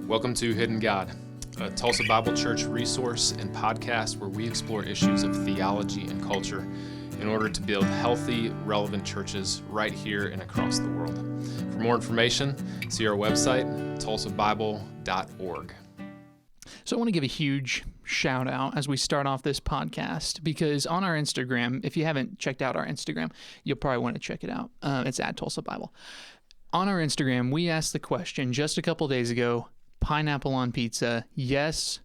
Welcome to Hidden God, a Tulsa Bible Church resource and podcast where we explore issues of theology and culture in order to build healthy, relevant churches right here and across the world. For more information, see our website, tulsabible.org. So I want to give a huge shout out as we start off this podcast, because on our Instagram, if you haven't checked out our Instagram, you'll probably want to check it out. It's at Tulsa Bible. On our Instagram, we asked the question just a couple days ago, pineapple on pizza, yes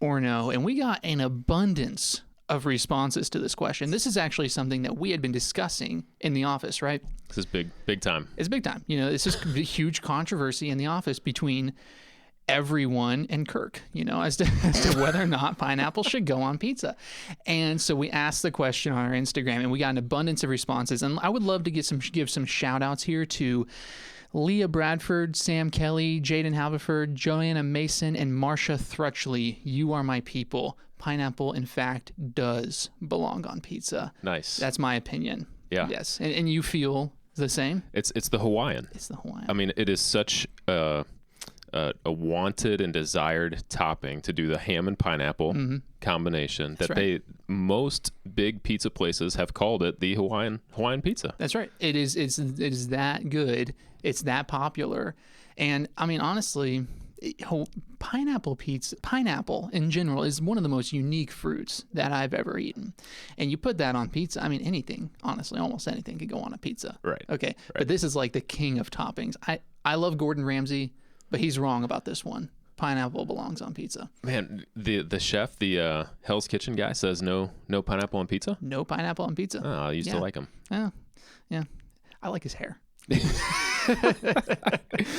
or no? And we got an abundance of responses to this question. This is actually something that we had been discussing in the office, right? This is big time. It's big time. You know, this is a huge controversy in the office between everyone and Kirk, you know, as to whether or not pineapple should go on pizza. And so we asked the question on our Instagram and we got an abundance of responses. And I would love to give some shout outs here to Leah Bradford, Sam Kelly, Jaden Halverford, Joanna Mason, and Marsha Thrutchley. You are my people. Pineapple, in fact, does belong on pizza. Nice. That's my opinion. Yeah. Yes. And you feel the same? It's the Hawaiian. It's the Hawaiian. I mean, it is such a wanted and desired topping to do the ham and pineapple combination that most big pizza places have called it the Hawaiian pizza. That's right. It is that good. It's that popular. And I mean, honestly, pineapple in general is one of the most unique fruits that I've ever eaten. And you put that on pizza, I mean, anything, honestly, almost anything could go on a pizza. Right. Okay. Right. But this is like the king of toppings. I love Gordon Ramsay, but he's wrong about this one. Pineapple belongs on pizza. Man, the chef, the Hell's Kitchen guy says no pineapple on pizza? No pineapple on pizza. Oh, I used to like him. Yeah. I like his hair.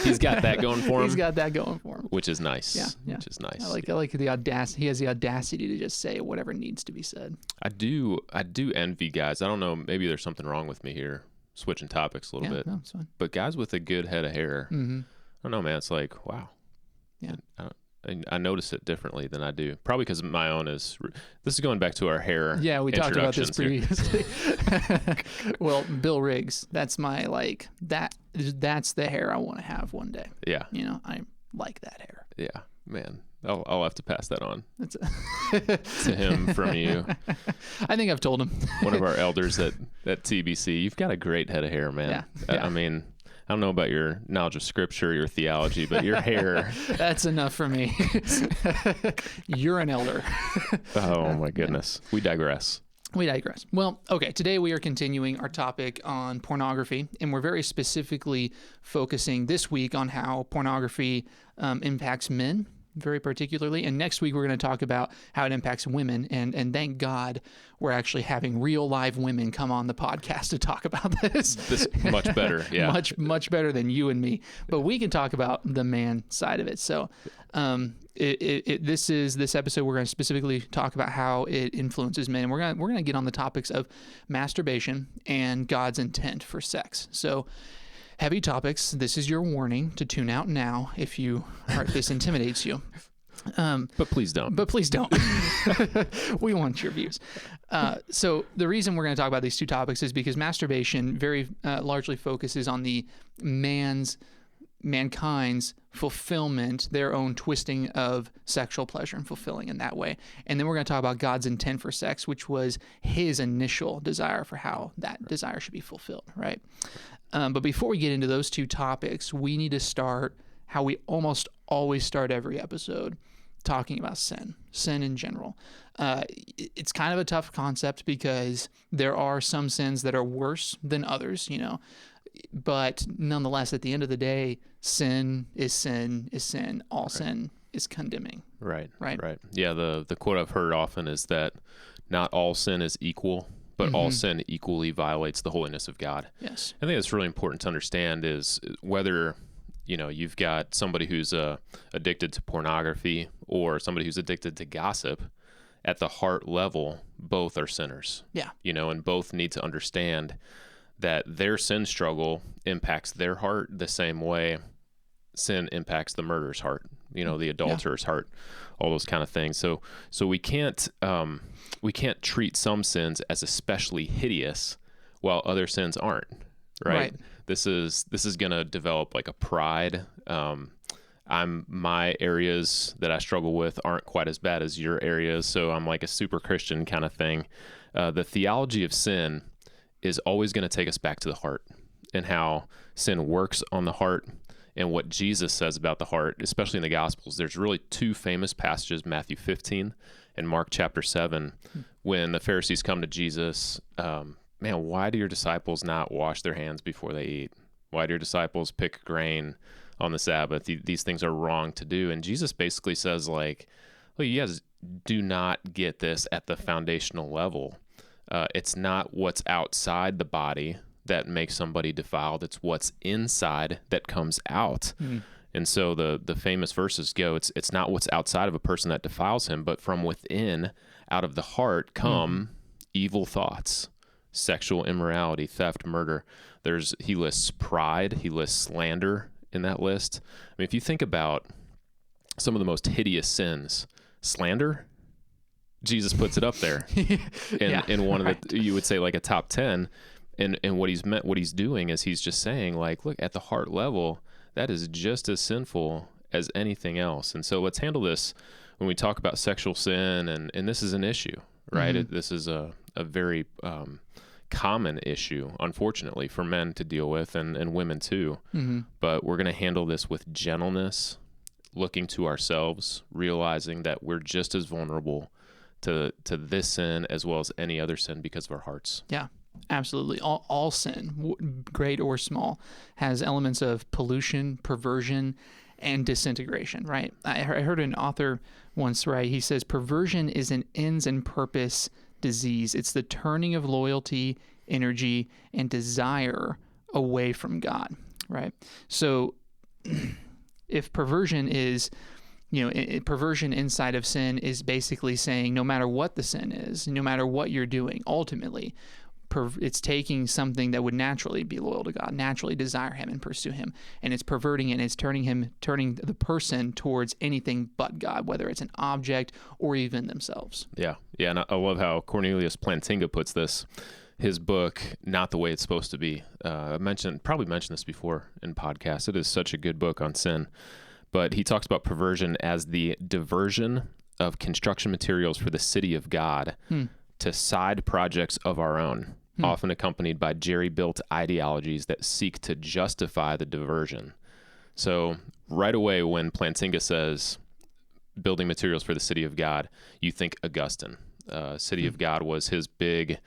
He's got that going for him. He's got that going for him. Which is nice. Yeah. Which is nice. I like the audacity. He has the audacity to just say whatever needs to be said. I do envy guys. I don't know, maybe there's something wrong with me here, switching topics a little bit. No, it's fine. But guys with a good head of hair, I don't know, man. It's like, wow. Yeah. I notice it differently than I do. Probably because my own is... This is going back to our hair. Yeah, we talked about this previously. Here. Well, Bill Riggs, that's my, that's the hair I want to have one day. Yeah. You know, I like that hair. Yeah, man. I'll have to pass that on to him from you. I think I've told him. One of our elders at TBC. You've got a great head of hair, man. Yeah. I mean... I don't know about your knowledge of scripture, your theology, but your hair. That's enough for me. You're an elder. Oh, my goodness. We digress. Well, okay, today we are continuing our topic on pornography, and we're very specifically focusing this week on how pornography impacts men, very particularly. And next week, we're going to talk about how it impacts women. And thank God we're actually having real live women come on the podcast to talk about this. This much better. Yeah. much better than you and me. But we can talk about the man side of it. So this episode, we're going to specifically talk about how it influences men. And we're going to get on the topics of masturbation and God's intent for sex. So heavy topics. This is your warning to tune out now if this intimidates you. But please don't. We want your views. So the reason we're going to talk about these two topics is because masturbation very largely focuses on the mankind's fulfillment, their own twisting of sexual pleasure and fulfilling in that way. And then we're going to talk about God's intent for sex, which was his initial desire for how that desire should be fulfilled, right? But before we get into those two topics, we need to start how we almost always start every episode, talking about sin in general. It's kind of a tough concept because there are some sins that are worse than others, you know, but nonetheless, at the end of the day, sin is sin. All sin is condemning. Right. Yeah, the quote I've heard often is that not all sin is equal, but all sin equally violates the holiness of God. Yes. I think that's really important to understand is whether, you know, you've got somebody who's addicted to pornography or somebody who's addicted to gossip, at the heart level, both are sinners. Yeah. You know, and both need to understand that their sin struggle impacts their heart the same way sin impacts the murderer's heart, you know, the adulterer's heart, all those kind of things. So we can't treat some sins as especially hideous while other sins aren't, right? This is going to develop like a pride my areas that I struggle with aren't quite as bad as your areas, so I'm like a super Christian kind of thing. The theology of sin is always going to take us back to the heart and how sin works on the heart and what Jesus says about the heart, especially in the Gospels. There's really two famous passages, Matthew 15 and Mark chapter 7, when the Pharisees come to Jesus. Man, why do your disciples not wash their hands before they eat? Why do your disciples pick grain on the Sabbath? These things are wrong to do. And Jesus basically says, like, well, you guys do not get this at the foundational level. It's not what's outside the body that makes somebody defiled. It's what's inside that comes out. And so the famous verses go, it's not what's outside of a person that defiles him, but from within, out of the heart, come evil thoughts, sexual immorality, theft, murder. He lists pride, he lists slander in that list. I mean, if you think about some of the most hideous sins, slander, Jesus puts it up there in one of the, you would say like a top 10. And what he's doing is he's just saying, like, look, at the heart level, that is just as sinful as anything else. And so let's handle this when we talk about sexual sin, and this is an issue, right? This is a very common issue, unfortunately, for men to deal with, and women too. But we're going to handle this with gentleness, looking to ourselves, realizing that we're just as vulnerable to this sin as well as any other sin because of our hearts. Yeah. Absolutely. All sin, great or small, has elements of pollution, perversion, and disintegration, right? I heard an author once, right? He says, perversion is an ends and purpose disease. It's the turning of loyalty, energy, and desire away from God, right? So if perversion is, perversion inside of sin is basically saying no matter what the sin is, no matter what you're doing, ultimately, it's taking something that would naturally be loyal to God, naturally desire him and pursue him, and it's perverting it, and it's turning the person towards anything but God, whether it's an object or even themselves. Yeah. And I love how Cornelius Plantinga puts this. His book, Not the Way It's Supposed to Be. I probably mentioned this before in podcasts. It is such a good book on sin. But he talks about perversion as the diversion of construction materials for the city of God to side projects of our own, often accompanied by jerry-built ideologies that seek to justify the diversion. So right away when Plantinga says building materials for the city of God, you think Augustine. City of God was his big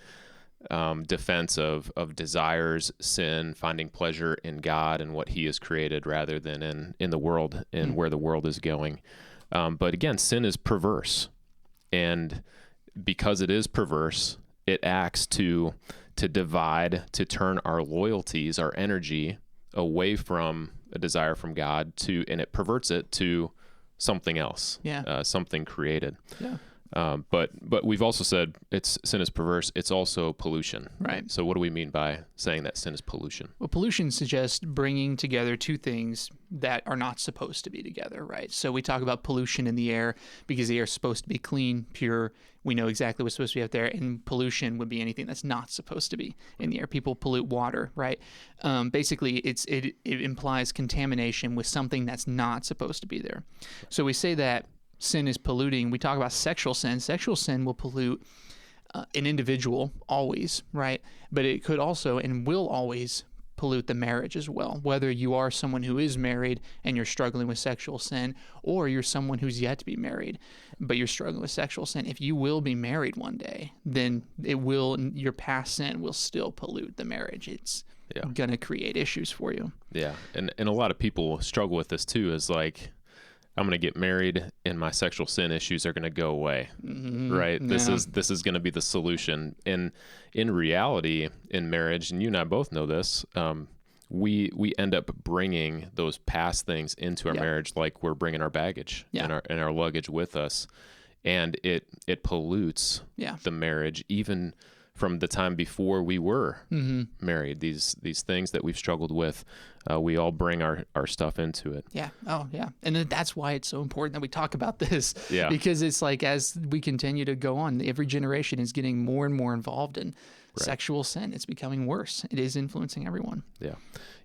defense of desires, sin, finding pleasure in God and what he has created rather than in the world and where the world is going. But again, sin is perverse. And because it is perverse, it acts to divide, to turn our loyalties, our energy away from a desire from God and it perverts it to something else, something created. Yeah. But we've also said sin is perverse. It's also pollution. Right. So what do we mean by saying that sin is pollution? Well, pollution suggests bringing together two things that are not supposed to be together, right? So we talk about pollution in the air because the air is supposed to be clean, pure. We know exactly what's supposed to be out there, and pollution would be anything that's not supposed to be in the air. People pollute water, right? Basically, it implies contamination with something that's not supposed to be there. So we say that sin is polluting. We talk about sexual sin. Sexual sin will pollute an individual always, right? But it could also and will always pollute the marriage as well. Whether you are someone who is married and you're struggling with sexual sin, or you're someone who's yet to be married, but you're struggling with sexual sin. If you will be married one day, then your past sin will still pollute the marriage. It's going to create issues for you. Yeah. And a lot of people struggle with this too, is like, I'm going to get married and my sexual sin issues are going to go away, right? This is going to be the solution. And in reality, in marriage, and you and I both know this, we end up bringing those past things into our marriage, like we're bringing our baggage and our luggage with us, and it pollutes the marriage even from the time before we were married. These things that we've struggled with, we all bring our stuff into it. Yeah. Oh, yeah. And then that's why it's so important that we talk about this. Yeah. Because it's like, as we continue to go on, every generation is getting more and more involved in sexual sin. It's becoming worse. It is influencing everyone. Yeah.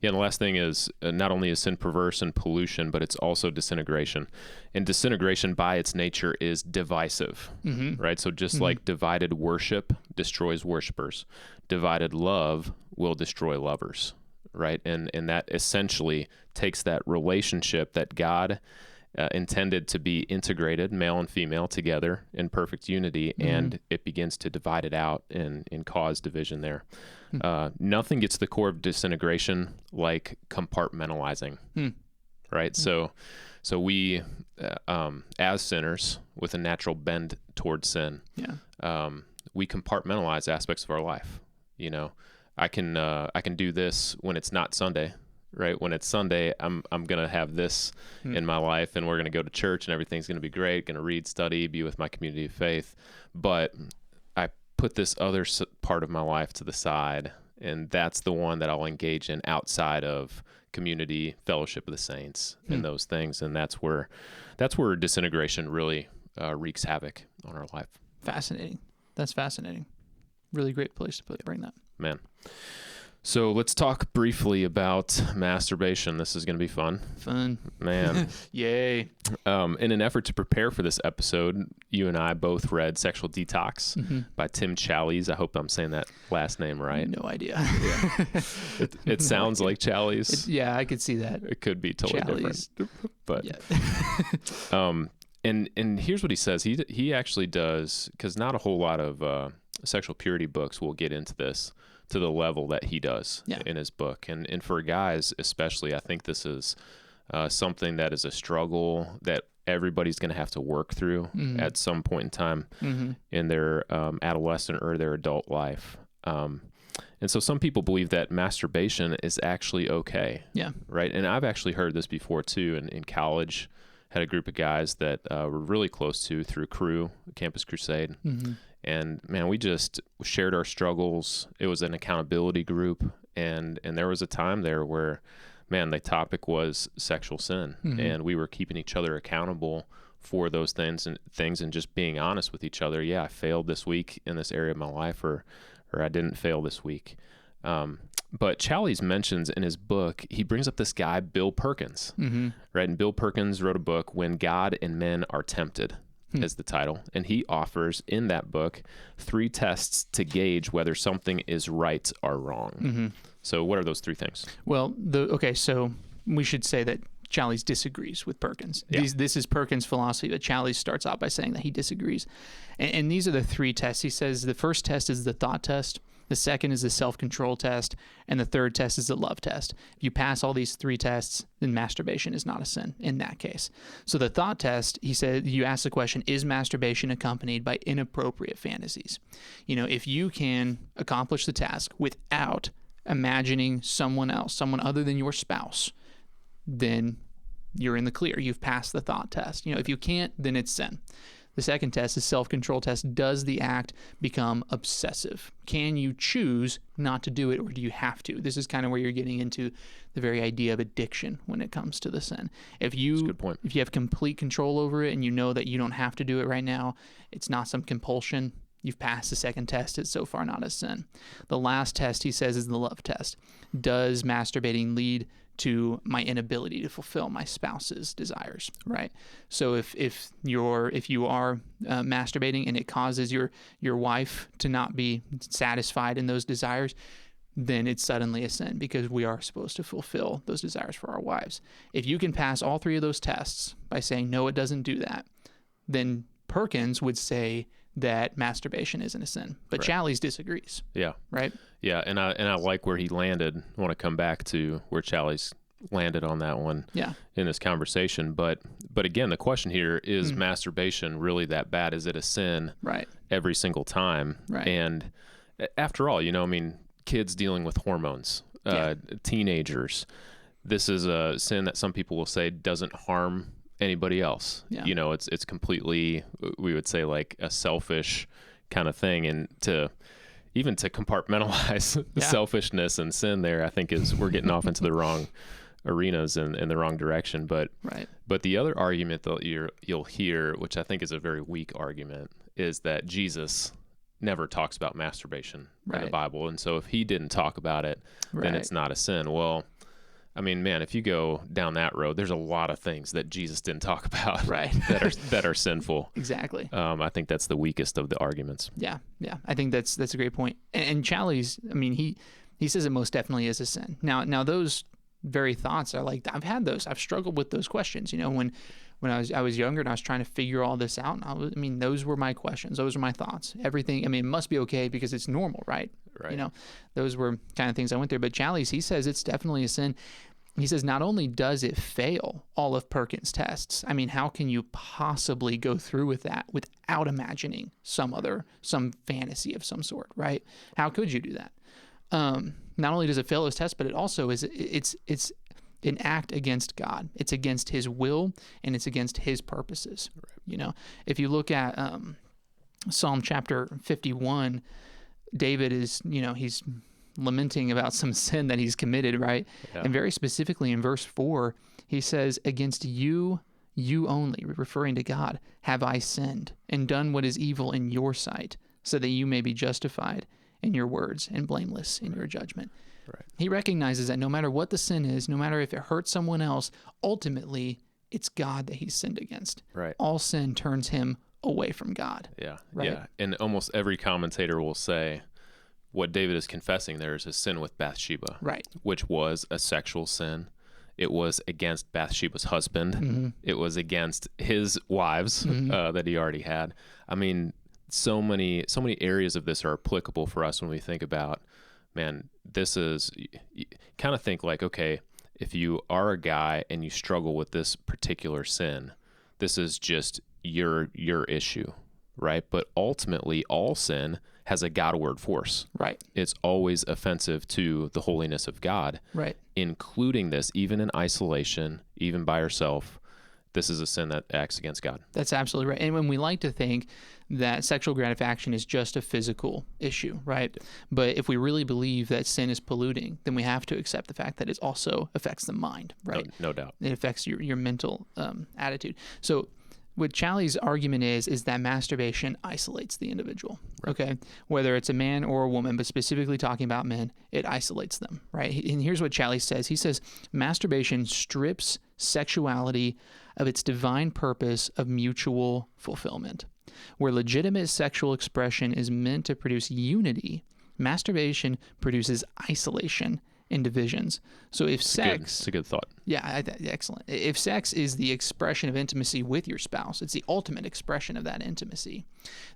Yeah. And the last thing is, not only is sin perverse and pollution, but it's also disintegration. And disintegration by its nature is divisive, right? So just like divided worship destroys worshipers, divided love will destroy lovers, right? And that essentially takes that relationship that God intended to be integrated, male and female, together in perfect unity, and it begins to divide it out and cause division there. Nothing gets to the core of disintegration like compartmentalizing, right? So we, as sinners with a natural bend towards sin, we compartmentalize aspects of our life. You know, I can do this when it's not Sunday. Right. When it's Sunday, I'm going to have this in my life, and we're going to go to church and everything's going to be great. Going to read, study, be with my community of faith. But I put this other part of my life to the side, and that's the one that I'll engage in outside of community, fellowship of the saints, and those things. And that's where disintegration really wreaks havoc on our life. Fascinating. That's fascinating. Really great place to bring that. Man. So let's talk briefly about masturbation. This is going to be fun. Man. Yay. In an effort to prepare for this episode, you and I both read Sexual Detox by Tim Challies. I hope I'm saying that last name right. No idea. It sounds like Challies. Yeah, I could see that. It could be totally Challies. different. But and here's what he says. He actually does, because not a whole lot of sexual purity books will get into this to the level that he does in his book. And for guys especially, I think this is something that is a struggle that everybody's going to have to work through at some point in time in their adolescent or their adult life. And so some people believe that masturbation is actually okay. Yeah. Right. And I've actually heard this before too. In college, had a group of guys that were really close to through Crew, Campus Crusade. And man, we just shared our struggles. It was an accountability group. And there was a time there where, man, the topic was sexual sin. And we were keeping each other accountable for those things and just being honest with each other. Yeah, I failed this week in this area of my life, or I didn't fail this week. But Challies mentions in his book, he brings up this guy, Bill Perkins, right? And Bill Perkins wrote a book, When God and Men Are Tempted, is the title. And he offers in that book 3 tests to gauge whether something is right or wrong. So what are those 3 things? Well, so we should say that Challies disagrees with Perkins. This is Perkins' philosophy, but Challies starts out by saying that he disagrees. And these are the 3 tests. He says the first test is the thought test. The second is the self-control test, and the third test is the love test. If you pass all these 3 tests, then masturbation is not a sin in that case. So the thought test, he said, you ask the question, is masturbation accompanied by inappropriate fantasies? You know, if you can accomplish the task without imagining someone else, someone other than your spouse, then you're in the clear. You've passed the thought test. You know, if you can't, then it's sin. The second test is self-control test. Does the act become obsessive? Can you choose not to do it, or do you have to? This is kind of where you're getting into the very idea of addiction when it comes to the sin. That's a good point. If you have complete control over it and you know that you don't have to do it right now, it's not some compulsion, you've passed the second test. It's so far not a sin. The last test, he says, is the love test. Does masturbating lead to my inability to fulfill my spouse's desires, right? So if you are masturbating and it causes your wife to not be satisfied in those desires, then it's suddenly a sin, because we are supposed to fulfill those desires for our wives. If you can pass all 3 of those tests by saying, no, it doesn't do that, then Perkins would say that masturbation isn't a sin. But Challies disagrees. Yeah. Right? Yeah, and I like where he landed. I want to come back to where Challies landed on that one in this conversation. But again, the question here is, masturbation really that bad? Is it a sin every single time? Right. And after all, you know, I mean, kids dealing with hormones, teenagers, this is a sin that some people will say doesn't harm anybody else. You know, it's completely, we would say, like a selfish kind of thing. And even to compartmentalize selfishness and sin there, I think we're getting off into the wrong arenas and in the wrong direction. But the other argument that you'll hear, which I think is a very weak argument, is that Jesus never talks about masturbation in the Bible. And so if he didn't talk about it, then it's not a sin. Well, I mean, man, if you go down that road, there's a lot of things that Jesus didn't talk about that are sinful. Exactly. I think that's the weakest of the arguments. Yeah. I think that's a great point. And Challies, I mean, he says it most definitely is a sin. Now those very thoughts are like, I've had those. I've struggled with those questions. You know, when I was younger and I was trying to figure all this out, those were my questions. Those were my thoughts. Everything, it must be okay because it's normal, right? You know, those were kind of things I went through. But Challies, he says it's definitely a sin. He says not only does it fail all of Perkins' tests, I mean, how can you possibly go through with that without imagining some fantasy of some sort, right? How could you do that? Not only does it fail those tests, but it also it's an act against God. It's against his will and it's against his purposes. Right. You know, if you look at Psalm chapter 51, David is, he's lamenting about some sin that he's committed, right? Yeah. And very specifically in verse 4, he says, against you only, referring to God, have I sinned and done what is evil in your sight, so that you may be justified in your words and blameless in your judgment. Right. He recognizes that no matter what the sin is, no matter if it hurts someone else, ultimately it's God that he's sinned against. Right. All sin turns him away from God. Yeah. Right? Yeah. And almost every commentator will say what David is confessing there is a sin with Bathsheba. Right. Which was a sexual sin. It was against Bathsheba's husband. Mm-hmm. It was against his wives that he already had. I mean, so many areas of this are applicable for us when we think about, man, this is, you kind of think like, okay, if you are a guy and you struggle with this particular sin, this is just your issue, right? But ultimately, all sin has a Godward force. Right. It's always offensive to the holiness of God. Right. Including this, even in isolation, even by yourself, this is a sin that acts against God. That's absolutely right. And when we like to think that sexual gratification is just a physical issue, right? Yeah. But if we really believe that sin is polluting, then we have to accept the fact that it also affects the mind, right? No doubt. It affects your mental attitude. So what Challies' argument is that masturbation isolates the individual, right. Okay? Whether it's a man or a woman, but specifically talking about men, it isolates them, right? And here's what Challies says. He says, masturbation strips sexuality of its divine purpose of mutual fulfillment. Where legitimate sexual expression is meant to produce unity, masturbation produces isolation and divisions. So if sex... It's a good thought. Yeah, excellent. If sex is the expression of intimacy with your spouse, it's the ultimate expression of that intimacy,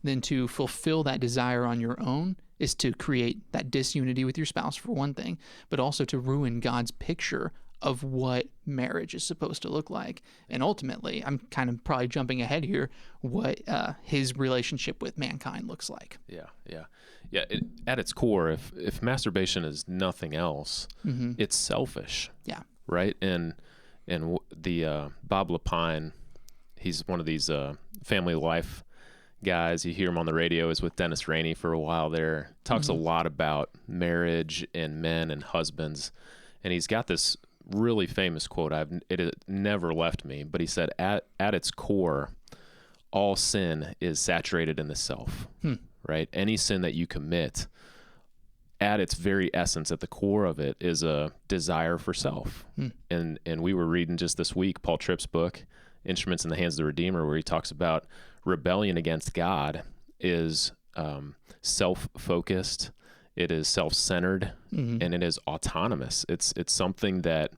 then to fulfill that desire on your own is to create that disunity with your spouse, for one thing, but also to ruin God's picture of what marriage is supposed to look like. And ultimately, I'm kind of probably jumping ahead here, what his relationship with mankind looks like. Yeah. At its core, if masturbation is nothing else, it's selfish. Yeah. Right? And the Bob Lapine, he's one of these family life guys. You hear him on the radio. Is with Dennis Rainey for a while there. Talks a lot about marriage and men and husbands. And he's got this really famous quote. It never left me, but he said, at its core, all sin is saturated in the self, right? Any sin that you commit, at its very essence, at the core of it, is a desire for self. And we were reading just this week Paul Tripp's book, Instruments in the Hands of the Redeemer, where he talks about rebellion against God is self-focused, it is self-centered, and it is autonomous. It's something that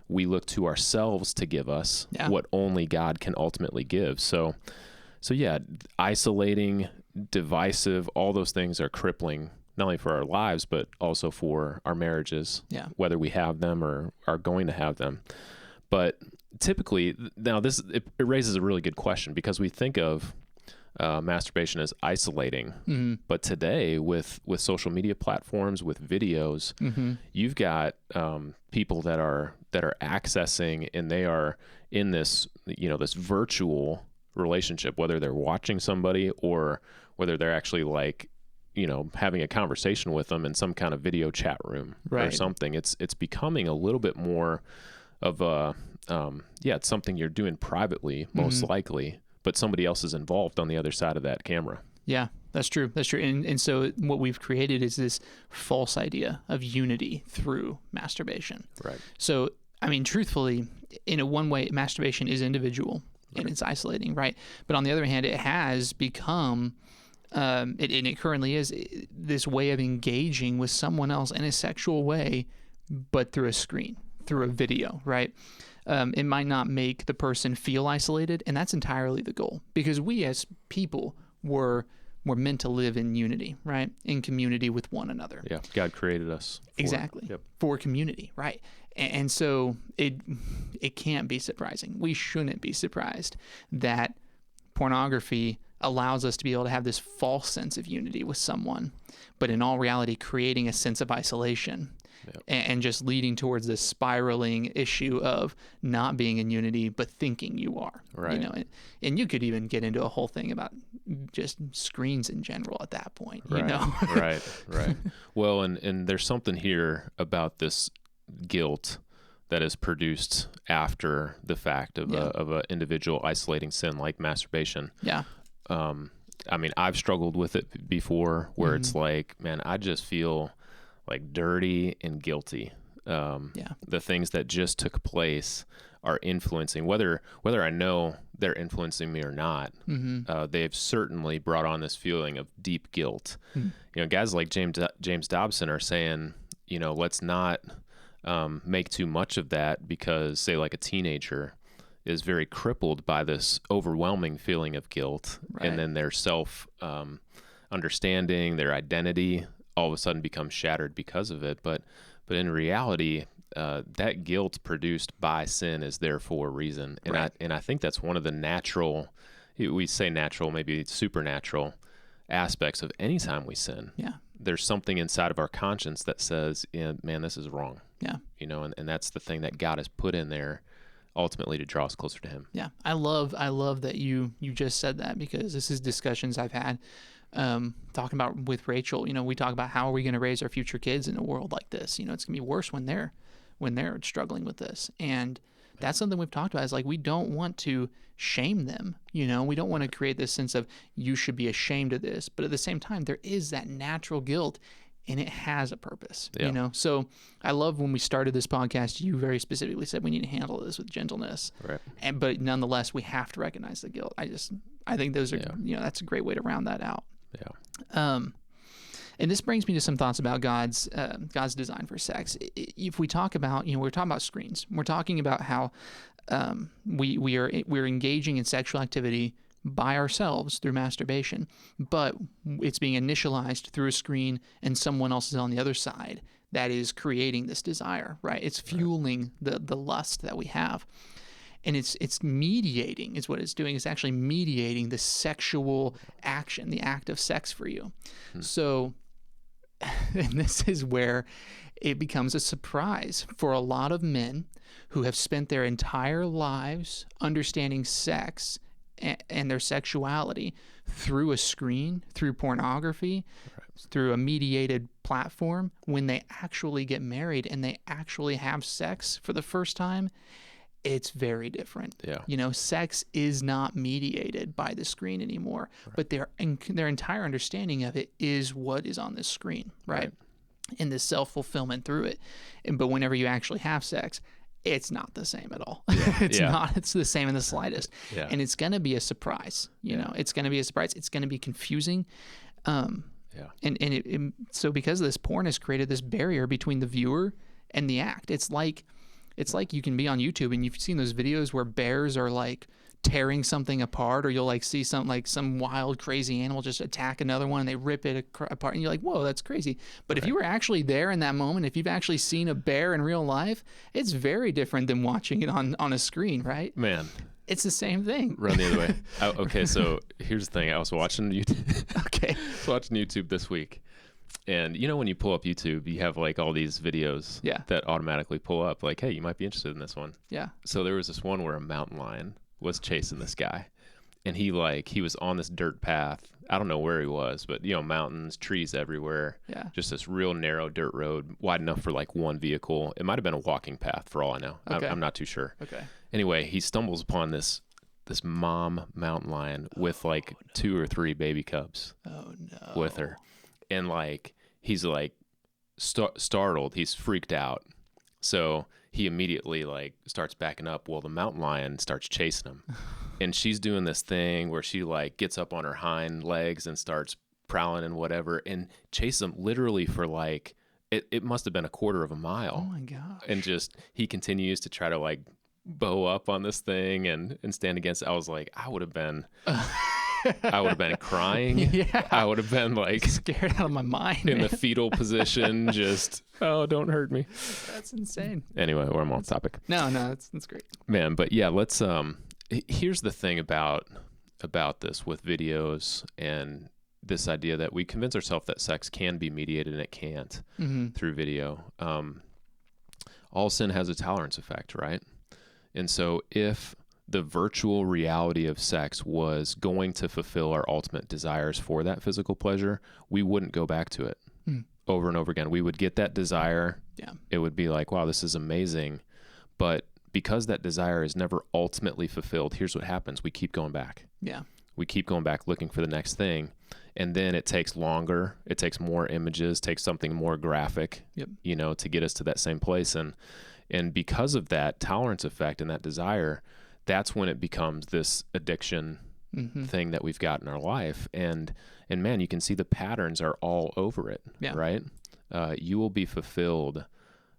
we look to ourselves to give us what only God can ultimately give. So yeah, isolating, divisive, all those things are crippling, not only for our lives, but also for our marriages, whether we have them or are going to have them. But typically, now it raises a really good question, because we think of masturbation as isolating, but today with social media platforms, with videos, you've got people that are accessing, and they are in this this virtual relationship, whether they're watching somebody or whether they're actually like having a conversation with them in some kind of video chat room or something. It's becoming a little bit more of a, it's something you're doing privately, most likely, but somebody else is involved on the other side of that camera. Yeah, that's true. That's true. And so what we've created is this false idea of unity through masturbation. Right. So, I mean, truthfully, in a one way, masturbation is individual and it's isolating, right? But on the other hand, it has become, and it currently is, this way of engaging with someone else in a sexual way, but through a screen, through a video, right? It might not make the person feel isolated, and that's entirely the goal, because we as people were meant to live in unity, right? In community with one another. Yeah, God created us for community, right? And so it can't be surprising. We shouldn't be surprised that pornography allows us to be able to have this false sense of unity with someone, but in all reality, creating a sense of isolation. And just leading towards this spiraling issue of not being in unity, but thinking you are. Right. And you could even get into a whole thing about just screens in general at that point. Right. Well, and there's something here about this guilt that is produced after the fact of a individual isolating sin like masturbation. Yeah. I mean, I've struggled with it before, where it's like, man, I just feel like dirty and guilty. The things that just took place are influencing, whether I know they're influencing me or not. They've certainly brought on this feeling of deep guilt. Guys like James Dobson are saying, let's not make too much of that, because say like a teenager is very crippled by this overwhelming feeling of guilt, and then their self understanding, their identity all of a sudden becomes shattered because of it. But in reality, that guilt produced by sin is there for a reason. And I think that's one of the natural, we say natural, maybe supernatural aspects of any time we sin. Yeah. There's something inside of our conscience that says, man, this is wrong. Yeah. And that's the thing that God has put in there ultimately to draw us closer to him. Yeah. I love that you just said that, because this is discussions I've had talking about with Rachel. We talk about how are we going to raise our future kids in a world like this. It's going to be worse when they're struggling with this. And that's something we've talked about, is like, we don't want to shame them. We don't want to create this sense of you should be ashamed of this. But at the same time, there is that natural guilt, and it has a purpose, So I love when we started this podcast, you very specifically said we need to handle this with gentleness. Right. But nonetheless, we have to recognize the guilt. I think those are, that's a great way to round that out. Yeah. And this brings me to some thoughts about God's design for sex. If we talk about, we're talking about screens. We're talking about how we're engaging in sexual activity by ourselves through masturbation, but it's being initialized through a screen, and someone else is on the other side that is creating this desire, right? It's fueling the lust that we have. And it's mediating, is what it's doing. It's actually mediating the sexual action, the act of sex for you. So, and this is where it becomes a surprise for a lot of men who have spent their entire lives understanding sex and their sexuality through a screen, through pornography, through a mediated platform. When they actually get married and they actually have sex for the first time, it's very different. Yeah. Sex is not mediated by the screen anymore, but their entire understanding of it is what is on the screen, right? And the self-fulfillment through it. But whenever you actually have sex, it's not the same at all. It's the same in the slightest. And it's going to be a surprise, it's going to be a surprise. It's going to be confusing. And so because of this, porn has created this barrier between the viewer and the act. It's like you can be on YouTube and you've seen those videos where bears are like tearing something apart, or you'll like see some wild crazy animal just attack another one and they rip it apart, and you're like, whoa, that's crazy. But if you were actually there in that moment, if you've actually seen a bear in real life, it's very different than watching it on a screen, right? Man, it's the same thing. Run the other way. Okay, so here's the thing. I was watching YouTube. I was watching YouTube this week. And when you pull up YouTube, you have like all these videos that automatically pull up, like, hey, you might be interested in this one. Yeah. So there was this one where a mountain lion was chasing this guy, and he was on this dirt path. I don't know where he was, but mountains, trees everywhere. Yeah. Just this real narrow dirt road, wide enough for like one vehicle. It might have been a walking path for all I know. Okay. I'm not too sure. Okay. Anyway, he stumbles upon this mom mountain lion with like 2 or 3 baby cubs. Oh no. With her, and like he's like startled. He's freaked out. So he immediately like starts backing up. Well, the mountain lion starts chasing him. And she's doing this thing where she like gets up on her hind legs and starts prowling and whatever, and chases him literally for like, it must have been a quarter of a mile. Oh my gosh. And just, he continues to try to like bow up on this thing and stand against it. I was like, I would have been crying. Yeah. I would have been like scared out of my mind. in the fetal position, just, oh, don't hurt me. That's insane. Anyway, we're on topic. No, that's great. Man, but yeah, let's here's the thing about this with videos and this idea that we convince ourselves that sex can be mediated and it can't through video. All sin has a tolerance effect, right? And so if the virtual reality of sex was going to fulfill our ultimate desires for that physical pleasure, we wouldn't go back to it over and over again. We would get that desire. Yeah. It would be like, wow, this is amazing. But because that desire is never ultimately fulfilled, here's what happens. We keep going back. Yeah. We keep going back looking for the next thing. And then it takes longer. It takes more images, takes something more graphic, to get us to that same place. And because of that tolerance effect and that desire, that's when it becomes this addiction thing that we've got in our life. And man, you can see the patterns are all over it, right? You will be fulfilled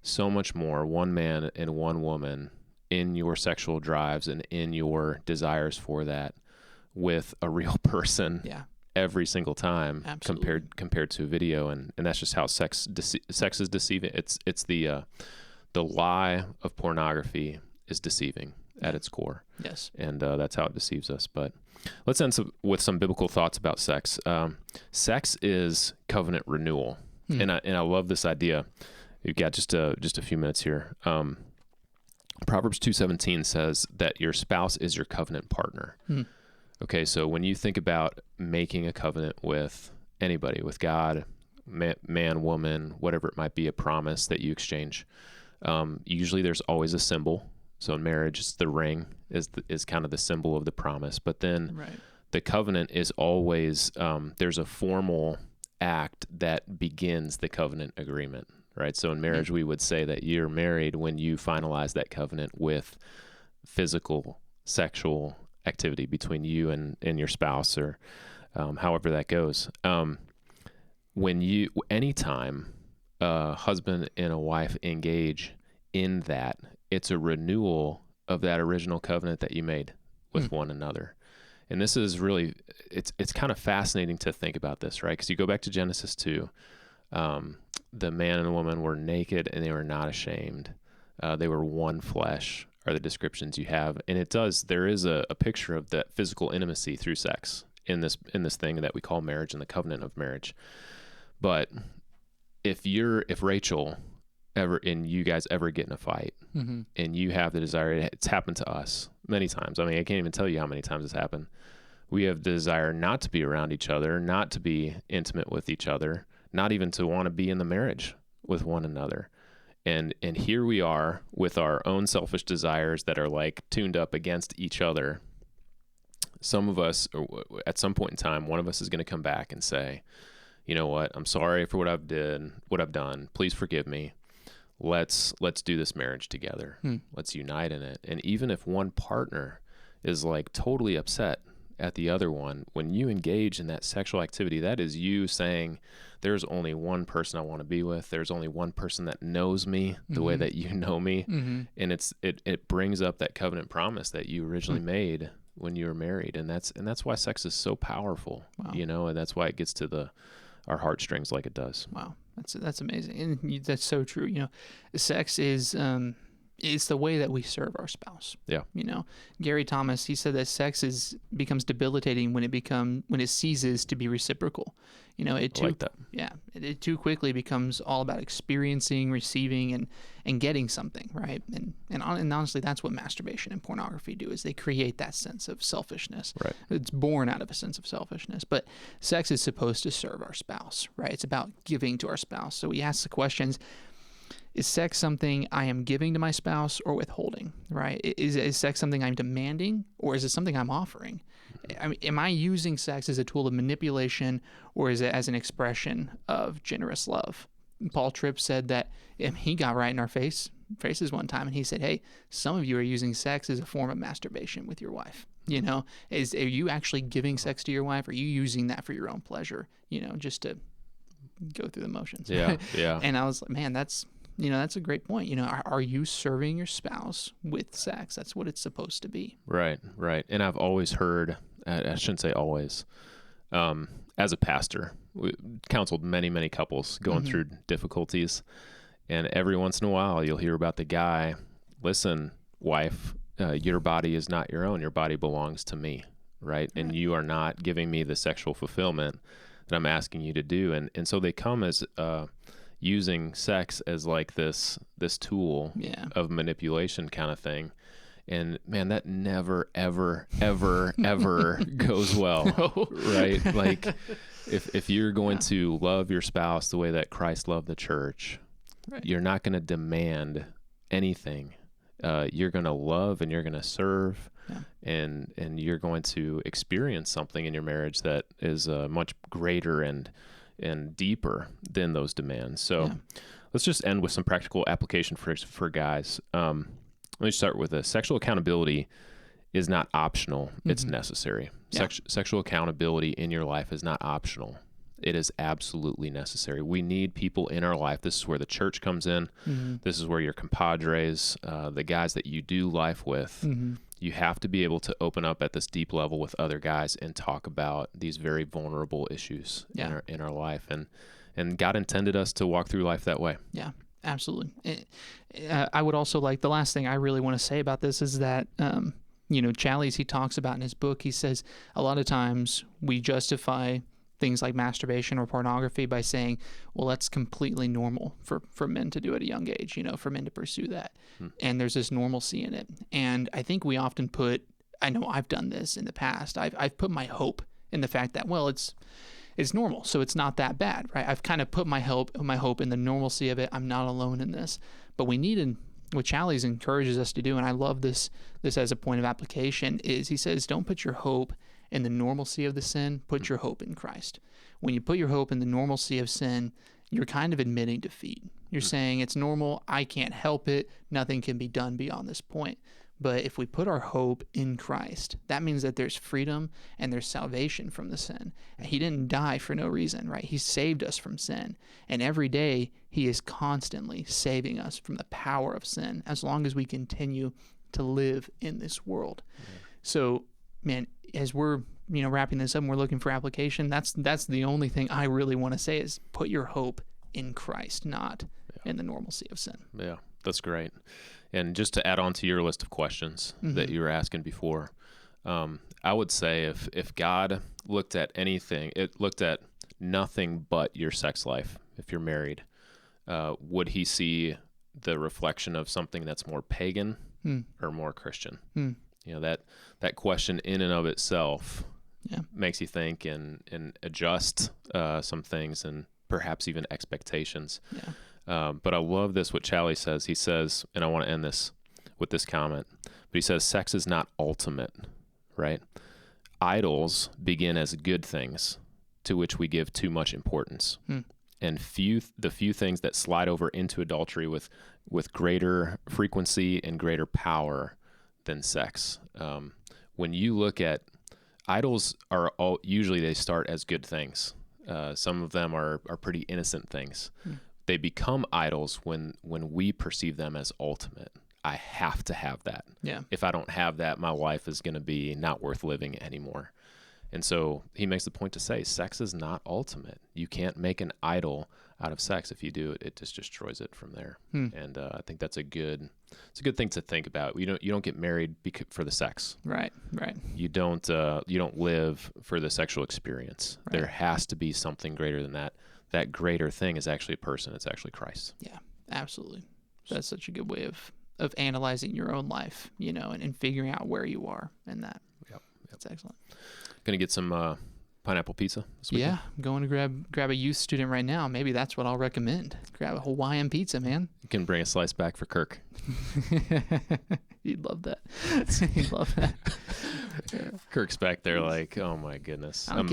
so much more, one man and one woman, in your sexual drives and in your desires for that with a real person every single time. Absolutely. compared to a video. And that's just how sex is deceiving. It's the lie of pornography is deceiving at its core. Yes. And that's how it deceives us. But let's end with some biblical thoughts about sex. Sex is covenant renewal. And I love this idea. You've got just a few minutes here. Proverbs 2:17 says that your spouse is your covenant partner. Okay, so when you think about making a covenant with anybody, with God, man, woman, whatever it might be, a promise that you exchange, usually there's always a symbol. So in marriage, it's the ring is kind of the symbol of the promise. But then the covenant is always, there's a formal act that begins the covenant agreement. Right. So in marriage, we would say that you're married when you finalize that covenant with physical, sexual activity between you and your spouse, or however that goes. Anytime a husband and a wife engage in that, it's a renewal of that original covenant that you made with one another. And this is really, it's kind of fascinating to think about this, right? Because you go back to Genesis 2, the man and the woman were naked and they were not ashamed. They were one flesh, are the descriptions you have. And there is a picture of that physical intimacy through sex in this thing that we call marriage and the covenant of marriage. But if Rachel ever, and you guys ever get in a fight and you have the desire, it's happened to us many times. I mean, I can't even tell you how many times it's happened. We have the desire not to be around each other, not to be intimate with each other, not even to want to be in the marriage with one another. And here we are with our own selfish desires that are like tuned up against each other. Some of us, at some point in time, one of us is going to come back and say, you know what, I'm sorry for what I've done. Please forgive me. Let's do this marriage together. Let's unite in it. And even if one partner is like totally upset at the other one, when you engage in that sexual activity, that is you saying, there's only one person I want to be with. There's only one person that knows me the way that you know me. And it brings up that covenant promise that you originally made when you were married. And that's why sex is so powerful, and that's why it gets to our heartstrings like it does. Wow. That's amazing. And that's so true. Sex is, it's the way that we serve our spouse. Yeah. Gary Thomas, he said that sex becomes debilitating when it ceases to be reciprocal. It I like that. Yeah, it too quickly becomes all about experiencing, receiving, and getting something, right? And honestly, that's what masturbation and pornography do, is they create that sense of selfishness. Right. It's born out of a sense of selfishness. But sex is supposed to serve our spouse, right? It's about giving to our spouse. So we ask the questions: is sex something I am giving to my spouse or withholding, right? Is sex something I'm demanding, or is it something I'm offering? I mean, am I using sex as a tool of manipulation, or is it as an expression of generous love? Paul Tripp said that he got right in our faces one time, and he said, hey, some of you are using sex as a form of masturbation with your wife. Are you actually giving sex to your wife? Or are you using that for your own pleasure, just to go through the motions? Yeah, yeah. And I was like, man, that's a great point. Are you serving your spouse with sex? That's what it's supposed to be. Right, right. And I've always heard, I shouldn't say always, as a pastor, we counseled many, many couples going through difficulties. And every once in a while, you'll hear about the guy, listen, wife, your body is not your own. Your body belongs to me, right? And you are not giving me the sexual fulfillment that I'm asking you to do. And so they come as using sex as like this tool of manipulation kind of thing. And man, that never, ever, ever, ever goes well, No. right? Like if you're going to love your spouse the way that Christ loved the church, you're not going to demand anything. You're going to love and you're going to serve, and you're going to experience something in your marriage that is much greater and deeper than those demands. So let's just end with some practical application for guys. Let me start with this. Sexual accountability is not optional. It's necessary. Sexual accountability in your life is not optional. It is absolutely necessary. We need people in our life. This is where the church comes in. This is where your compadres, the guys that you do life with, you have to be able to open up at this deep level with other guys and talk about these very vulnerable issues in our life. And God intended us to walk through life that way. Yeah, absolutely. I would also like, the last thing I really want to say about this is that, Challies, he talks about in his book, he says a lot of times we justify things like masturbation or pornography by saying, well, that's completely normal for men to do at a young age, for men to pursue that. And there's this normalcy in it. And I think we often I know I've done this in the past. I've put my hope in the fact that, well, it's normal, so it's not that bad, right? I've kind of put my hope in the normalcy of it. I'm not alone in this. But what Challies encourages us to do, and I love this as a point of application, is he says, don't put your hope in the normalcy of the sin, put your hope in Christ. When you put your hope in the normalcy of sin, you're kind of admitting defeat. You're saying it's normal, I can't help it, nothing can be done beyond this point. But if we put our hope in Christ, that means that there's freedom and there's salvation from the sin. He didn't die for no reason, right? He saved us from sin. And every day, he is constantly saving us from the power of sin as long as we continue to live in this world. So, man, as we're wrapping this up and we're looking for application, that's the only thing I really want to say is put your hope in Christ, not in the normalcy of sin. Yeah, that's great. And just to add on to your list of questions that you were asking before, I would say if God looked at anything, it looked at nothing but your sex life, if you're married, would he see the reflection of something that's more pagan or more Christian? That question in and of itself makes you think and adjust some things and perhaps even expectations. But I love this, what Challies says. He says, and I want to end this with this comment, but he says, sex is not ultimate, right? Idols begin as good things to which we give too much importance. And the few things that slide over into adultery with greater frequency and greater power than sex. When you look at idols, usually they start as good things. Some of them are pretty innocent things. They become idols when we perceive them as ultimate. I have to have that. If I don't have that, my life is going to be not worth living anymore. And so he makes the point to say, sex is not ultimate. You can't make an idol out of sex. If you do it, it just destroys it from there. And I think that's it's a good thing to think about. You don't get married for the sex. Right. You don't live for the sexual experience. Right. There has to be something greater than that. That greater thing is actually a person. It's actually Christ. Yeah, absolutely. That's such a good way of analyzing your own life, and figuring out where you are in that. Yep. That's excellent. Gonna get some pineapple pizza this weekend. Yeah, I'm going to grab a youth student right now. Maybe that's what I'll recommend. Grab a Hawaiian pizza, man. You can bring a slice back for Kirk. He'd love that. He'd love that. Yeah. Kirk's back there like, oh my goodness. I'm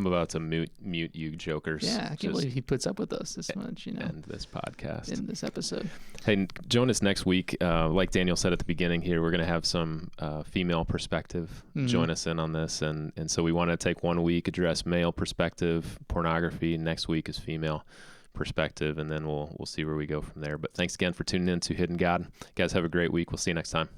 about to mute you jokers. Yeah, I can't believe he puts up with us this much, End this podcast. In this episode. Hey, join us next week. Like Daniel said at the beginning here, we're going to have some female perspective. Join us in on this. And so we want to take 1 week, address male perspective, pornography. Next week is female perspective, and then we'll see where we go from there. But thanks again for tuning in to Hidden God. Guys, have a great week. We'll see you next time.